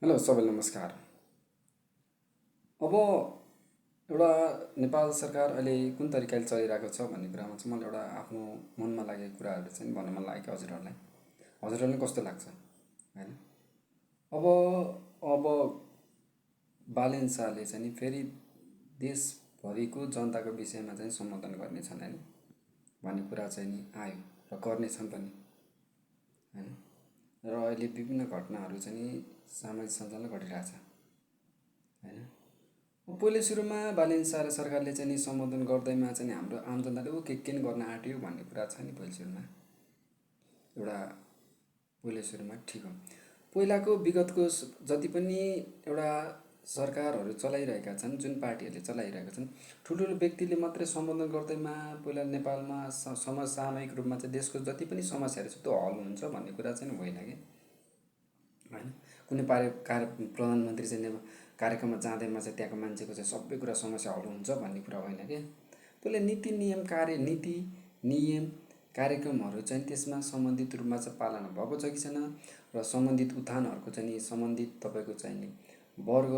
Hello सबैलाई नमस्कार। अब एउटा नेपाल सरकार अहिले कुन तरिकाले चलिरहेको छ भन्ने कुरामा चाहिँ मलाई एउटा आफ्नो मनमा लागेको कुराहरू चाहिँ भन्न मन लागेको हजुरहरूलाई। हजुरहरूलाई कस्तो लाग्छ होइन? अब अब बालेन शाहले चाहिँ नि फेरि देशभरिको जनताको विषयमा चाहिँ सम्बोधन गर्नेछन् होइन भन्ने कुरा चाहिँ नि आयो र गर्नेछन् पनि होइन। र अहिले विभिन्न घटनाहरू चाहिँ नि सामाजिक सञ्जालमा घटिरहेछ होइन। पहिले सुरुमा बालेन शाह र सरकारले चाहिँ नि सम्बोधन गर्दैमा चाहिँ हाम्रो आम जनताले के नि गर्न आँट्यो भन्ने कुरा छ नि पहिले सुरुमा एउटा पहिले सुरुमा ठिक हो। पहिलाको विगतको जति पनि एउटा सरकारहरू चलाइरहेका छन्, जुन पार्टीहरूले चलाइरहेका छन्, ठुल्ठुलो व्यक्तिले मात्रै सम्बोधन गर्दैमा पहिला नेपालमा समसामयिक रूपमा चाहिँ देशको जति पनि समस्याहरू छ त्यो हल हुन्छ भन्ने कुरा चाहिँ होइन कि होइन। कुनै प्रधानमन्त्री चाहिँ कार्यक्रममा जाँदैमा चाहिँ त्यहाँको मान्छेको चाहिँ सबै कुरा समस्या हल हुन्छ भन्ने कुरा होइन क्या। त्यसले नीति नियम कार्यक्रमहरू चाहिँ त्यसमा सम्बन्धित रूपमा चाहिँ पालना भएको छ कि छैन र सम्बन्धित उत्थानहरूको चाहिँ नि सम्बन्धित तपाईँको चाहिँ नि वर्ग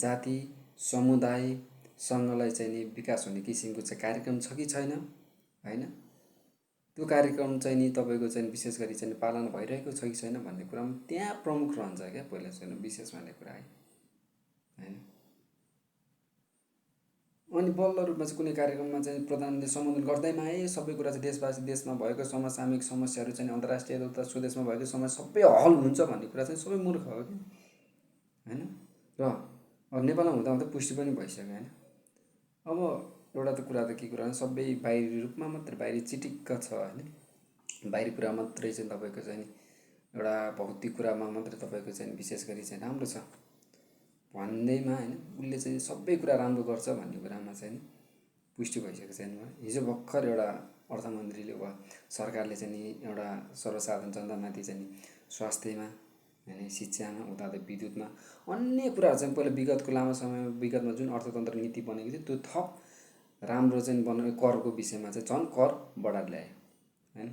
जाति समुदायसँगलाई चाहिँ नि विकास हुने किसिमको चाहिँ कार्यक्रम छ कि छैन होइन। त्यो कार्यक्रम चाहिँ नि तपाईँको चाहिँ विशेष गरी चाहिँ पालना भइरहेको छ कि छैन भन्ने कुरामा त्यहाँ प्रमुख रहन्छ क्या पहिला चाहिँ विशेष भन्ने कुरा है होइन। अनि बल्ल रूपमा चाहिँ कुनै कार्यक्रममा चाहिँ प्रधानले सम्बोधन गर्दैमा सबै कुरा चाहिँ देशमा भएको समसामयिक समस्याहरू चाहिँ अन्तर्राष्ट्रिय तथा स्वदेशमा भएको समस्या सबै हल हुन्छ भन्ने कुरा चाहिँ सबै मूर्ख हो कि होइन। र अब नेपालमा हुँदा हुँदा पुष्टि पनि भइसक्यो होइन। अब एउटा त कुरा त के कुरा सबै बाहिरी रूपमा मात्रै बाहिरी चिटिक्क छ होइन। बाहिरी कुरा मात्रै चाहिँ तपाईँको चाहिँ एउटा भौतिक कुरामा मात्रै तपाईँको चाहिँ विशेष गरी चाहिँ राम्रो छ भन्दैमा होइन उसले चाहिँ सबै कुरा राम्रो गर्छ भन्ने कुरामा चाहिँ पुष्टि भइसकेको छैन। हिजो भर्खर एउटा अर्थमन्त्रीले वा सरकारले चाहिँ नि एउटा सर्वसाधारण जनतामाथि चाहिँ नि स्वास्थ्यमा होइन शिक्षामा उता त विद्युतमा अन्य कुराहरू चाहिँ पहिला विगतको लामो समयमा विगतमा जुन अर्थतन्त्र नीति बनेको थियो त्यो थप राम्रो चाहिँ बनाउने करको विषयमा चाहिँ झन् कर बढाएर ल्यायो होइन।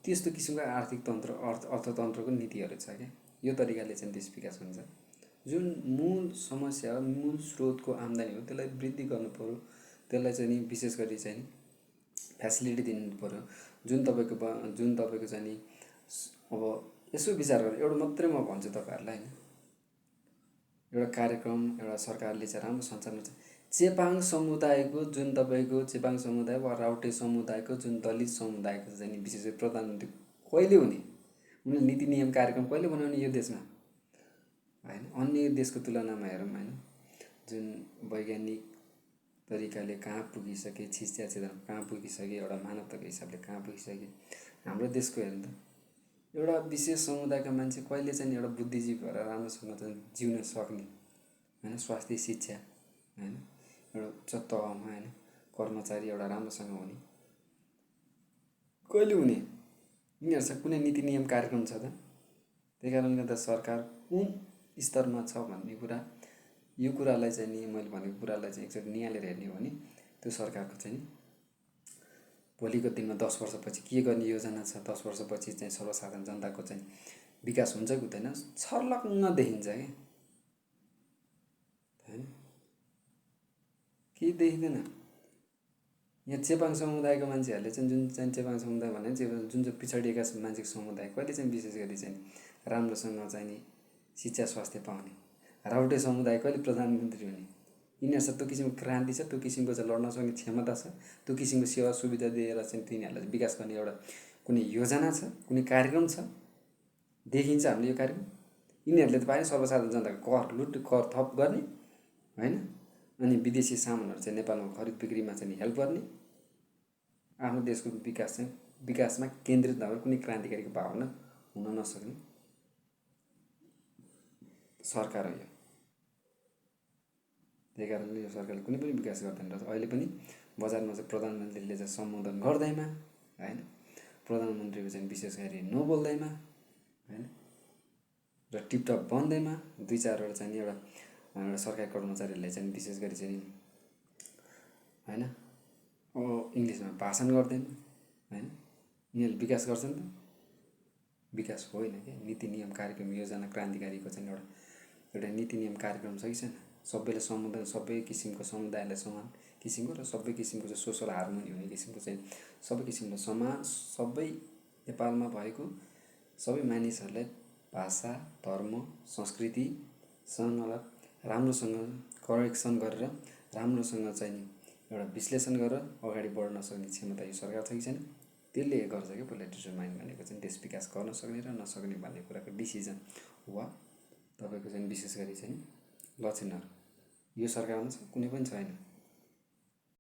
त्यस्तो किसिमको आर्थिक तन्त्र अर्थतन्त्रको नीतिहरू छ क्या। यो तरिकाले चाहिँ देश विकास हुन्छ। जुन मूल समस्या हो मूल स्रोतको आम्दानी हो त्यसलाई वृद्धि गर्नु पऱ्यो। त्यसलाई चाहिँ नि विशेष गरी चाहिँ फेसिलिटी दिनु पऱ्यो। जुन तपाईँको चाहिँ नि अब यसो विचार गरेर एउटा मात्रै म भन्छु तपाईँहरूलाई होइन। एउटा कार्यक्रम एउटा सरकारले चाहिँ राम्रो सञ्चालन चेपाङ समुदायको जुन तपाईँको चेपाङ समुदाय वा राउटे समुदायको जुन दलित समुदायको चाहिँ नि विशेष गरी प्रधानमन्त्री कहिले हुने उनीहरूले नीति नियम कार्यक्रम कहिले बनाउने यो देशमा होइन। अन्य देशको तुलनामा हेरौँ होइन जुन वैज्ञानिक तरिकाले कहाँ पुगिसके शिक्षा क्षेत्रमा कहाँ पुगिसके एउटा मानवताको हिसाबले कहाँ पुगिसके हाम्रो देशको हेर्नु त एउटा विशेष समुदायका मान्छे कहिले चाहिँ एउटा बुद्धिजीवी भएर राम्रोसँग चाहिँ जिउन सक्ने होइन। स्वास्थ्य शिक्षा होइन एउटा उच्च तहमा होइन कर्मचारी एउटा राम्रोसँग हुने कहिले हुने यिनीहरूसँग कुनै नीति नियम कार्यक्रम छ त। त्यही कारणले गर्दा सरकार कुन स्तरमा छ भन्ने कुरा यो कुरालाई चाहिँ नि मैले भनेको कुरालाई चाहिँ एकचोटि निहालेर हेर्ने हो भने त्यो सरकारको चाहिँ भोलिको दिनमा 10 वर्षपछि के गर्ने योजना छ 10 वर्षपछि चाहिँ सर्वसाधारण जनताको चाहिँ विकास हुन्छ कि हुँदैन छर्लङ्ग देखिन्छ क्या होइन। केही देखिँदैन। यहाँ चेपाङ समुदायको मान्छेहरूले चाहिँ जुन चाहिँ चेपाङ समुदाय भने जुन चाहिँ पिछडिएका मान्छेको समुदाय कहिले चाहिँ विशेष गरी चाहिँ राम्रोसँग चाहिँ नि शिक्षा स्वास्थ्य पाउने राउटे समुदाय कहिले प्रधानमन्त्री हुने यिनीहरूसँग त्यो किसिमको क्रान्ति छ त्यो किसिमको चाहिँ लड्न सक्ने क्षमता छ त्यो किसिमको सेवा सुविधा दिएर चाहिँ तिनीहरूलाई विकास गर्ने एउटा कुनै योजना छ कुनै कार्यक्रम छ देखिन्छ हामीले यो कार्यक्रम। यिनीहरूले त पाए सर्वसाधारण जनताको कर थप गर्ने होइन अनि विदेशी सामानहरू चाहिँ नेपालमा खरिद बिक्रीमा चाहिँ हेल्प गर्ने आफ्नो देशको विकासमा केन्द्रित नभएर कुनै क्रान्तिकारीको भावना हुन नसक्ने सरकार हो यो। त्यही कारणले यो सरकारले कुनै पनि विकास गर्दैन रहेछ। अहिले पनि बजारमा चाहिँ प्रधानमन्त्रीले चाहिँ सम्बोधन गर्दैमा होइन प्रधानमन्त्रीको चाहिँ विशेष गरी नबोल्दैमा होइन र टिपटप बन्दैमा 2-4वटा चाहिँ एउटा सरकारी कर्मचारीहरूले चाहिँ विशेष गरी चाहिँ होइन इङ्ग्लिसमा भाषण गर्दैन होइन। यिनीहरूले विकास गर्छन् त विकास होइन क्या। नीति नियम कार्यक्रम योजना क्रान्तिकारीको चाहिँ एउटा नीति नियम कार्यक्रम छ कि छैन? सबैले सबै किसिमको समुदायलाई समान किसिमको र सबै किसिमको चाहिँ सोसल हार्मोनी हुने किसिमको चाहिँ सबै किसिमको सबै नेपालमा भएको सबै मानिसहरूलाई भाषा धर्म संस्कृतिसँग राम्रोसँग करेक्सन गरेर राम्रोसँग चाहिँ एउटा विश्लेषण गरेर अगाडि बढ्न सक्ने क्षमता यो सरकार छ कि छैन, त्यसले गर्छ क्या। पहिला डिटरमाइन भनेको चाहिँ देश विकास गर्न सक्ने र नसक्ने भन्ने कुराको डिसिजन वा तपाईँको चाहिँ विशेष गरी चाहिँ लक्षणहरू यो सरकारमा छ, कुनै पनि छैन।